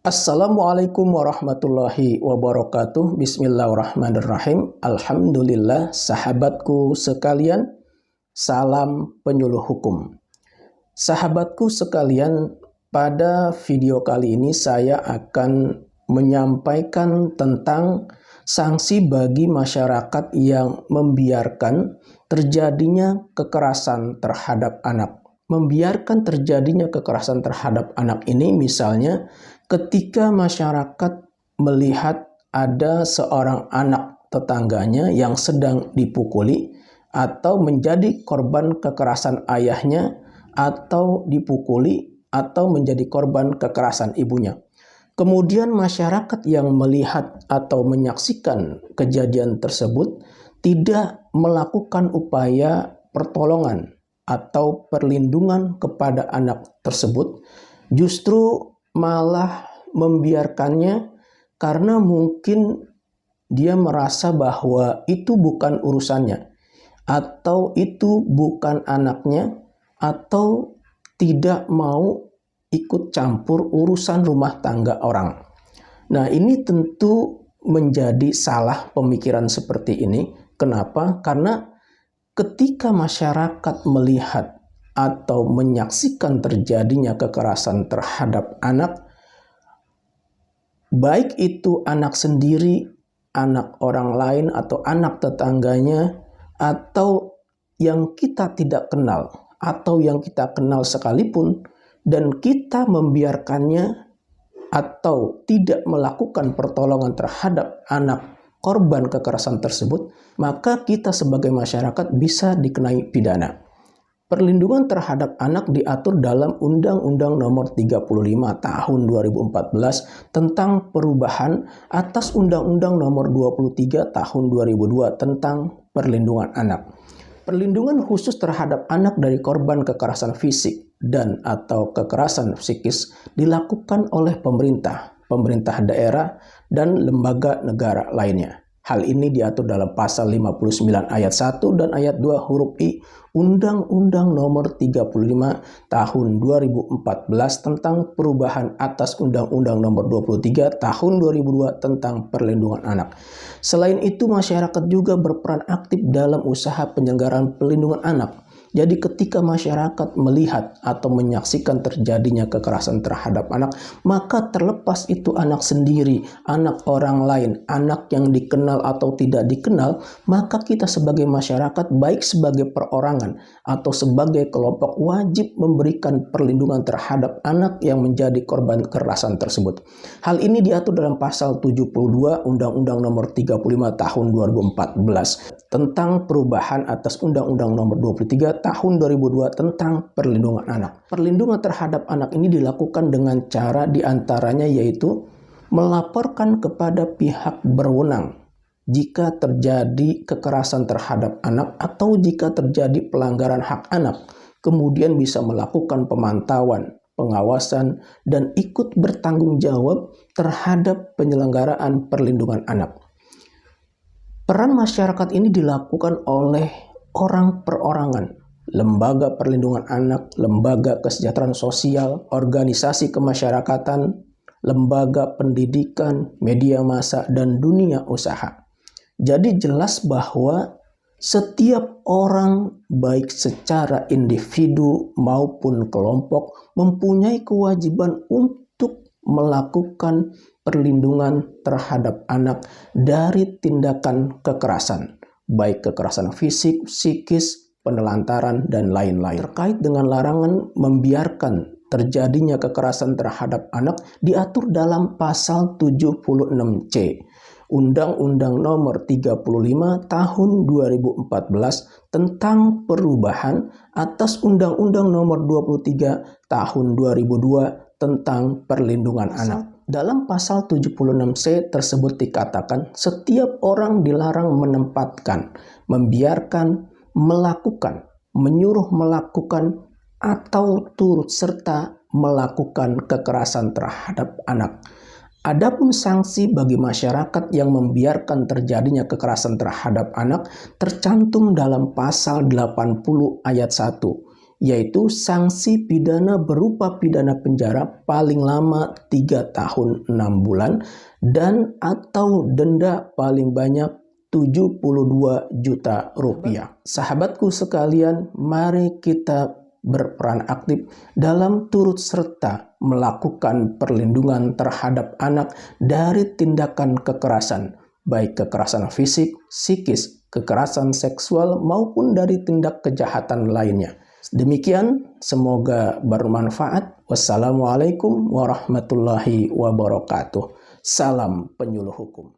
Assalamualaikum warahmatullahi wabarakatuh. Bismillahirrahmanirrahim. Alhamdulillah, sahabatku sekalian, salam penyuluh hukum. Sahabatku sekalian, pada video kali ini saya akan menyampaikan tentang sanksi bagi masyarakat yang membiarkan terjadinya kekerasan terhadap anak. Membiarkan terjadinya kekerasan terhadap anak ini misalnya ketika masyarakat melihat ada seorang anak tetangganya yang sedang dipukuli atau menjadi korban kekerasan ayahnya atau dipukuli atau menjadi korban kekerasan ibunya. Kemudian masyarakat yang melihat atau menyaksikan kejadian tersebut tidak melakukan upaya pertolongan atau perlindungan kepada anak tersebut, justru malah membiarkannya karena mungkin dia merasa bahwa itu bukan urusannya, atau itu bukan anaknya, atau tidak mau ikut campur urusan rumah tangga orang. Nah, ini tentu menjadi salah pemikiran seperti ini. Kenapa? Karena ketika masyarakat melihat atau menyaksikan terjadinya kekerasan terhadap anak, baik itu anak sendiri, anak orang lain, atau anak tetangganya, atau yang kita tidak kenal, atau yang kita kenal sekalipun, dan kita membiarkannya atau tidak melakukan pertolongan terhadap anak korban kekerasan tersebut, maka kita sebagai masyarakat bisa dikenai pidana. Perlindungan terhadap anak diatur dalam Undang-Undang Nomor 35 Tahun 2014 tentang perubahan atas Undang-Undang Nomor 23 Tahun 2002 tentang perlindungan anak. Perlindungan khusus terhadap anak dari korban kekerasan fisik dan atau kekerasan psikis dilakukan oleh pemerintah daerah, dan lembaga negara lainnya. Hal ini diatur dalam pasal 59 ayat 1 dan ayat 2 huruf I Undang-Undang Nomor 35 Tahun 2014 tentang perubahan atas Undang-Undang Nomor 23 Tahun 2002 tentang perlindungan anak. Selain itu, masyarakat juga berperan aktif dalam usaha penyelenggaraan perlindungan anak. Jadi ketika masyarakat melihat atau menyaksikan terjadinya kekerasan terhadap anak, maka terlepas itu anak sendiri, anak orang lain, anak yang dikenal atau tidak dikenal, maka kita sebagai masyarakat, baik sebagai perorangan atau sebagai kelompok, wajib memberikan perlindungan terhadap anak yang menjadi korban kekerasan tersebut. Hal ini diatur dalam pasal 72 Undang-Undang Nomor 35 Tahun 2014 tentang perubahan atas Undang-Undang Nomor 23 Tahun 2002 tentang perlindungan anak. Perlindungan terhadap anak ini dilakukan dengan cara diantaranya yaitu melaporkan kepada pihak berwenang jika terjadi kekerasan terhadap anak atau jika terjadi pelanggaran hak anak, kemudian bisa melakukan pemantauan, pengawasan, dan ikut bertanggung jawab terhadap penyelenggaraan perlindungan anak. Peran masyarakat ini dilakukan oleh orang perorangan, lembaga perlindungan anak, lembaga kesejahteraan sosial, organisasi kemasyarakatan, lembaga pendidikan, media massa, dan dunia usaha. Jadi jelas bahwa setiap orang baik secara individu maupun kelompok mempunyai kewajiban untuk melakukan perlindungan terhadap anak dari tindakan kekerasan, baik kekerasan fisik, psikis, penelantaran, dan lain-lain. Terkait dengan larangan membiarkan terjadinya kekerasan terhadap anak diatur dalam pasal 76C Undang-Undang Nomor 35 Tahun 2014 tentang perubahan atas Undang-Undang Nomor 23 Tahun 2002 tentang perlindungan anak. Dalam pasal 76C tersebut dikatakan setiap orang dilarang menempatkan, membiarkan, melakukan, menyuruh melakukan, atau turut serta melakukan kekerasan terhadap anak. Adapun sanksi bagi masyarakat yang membiarkan terjadinya kekerasan terhadap anak tercantum dalam pasal 80 ayat 1 yaitu sanksi pidana berupa pidana penjara paling lama 3 tahun 6 bulan dan atau denda paling banyak 72 juta rupiah. Sahabatku sekalian, mari kita berperan aktif dalam turut serta melakukan perlindungan terhadap anak dari tindakan kekerasan, baik kekerasan fisik, psikis, kekerasan seksual, maupun dari tindak kejahatan lainnya. Demikian, semoga bermanfaat. Wassalamualaikum warahmatullahi wabarakatuh. Salam penyuluh hukum.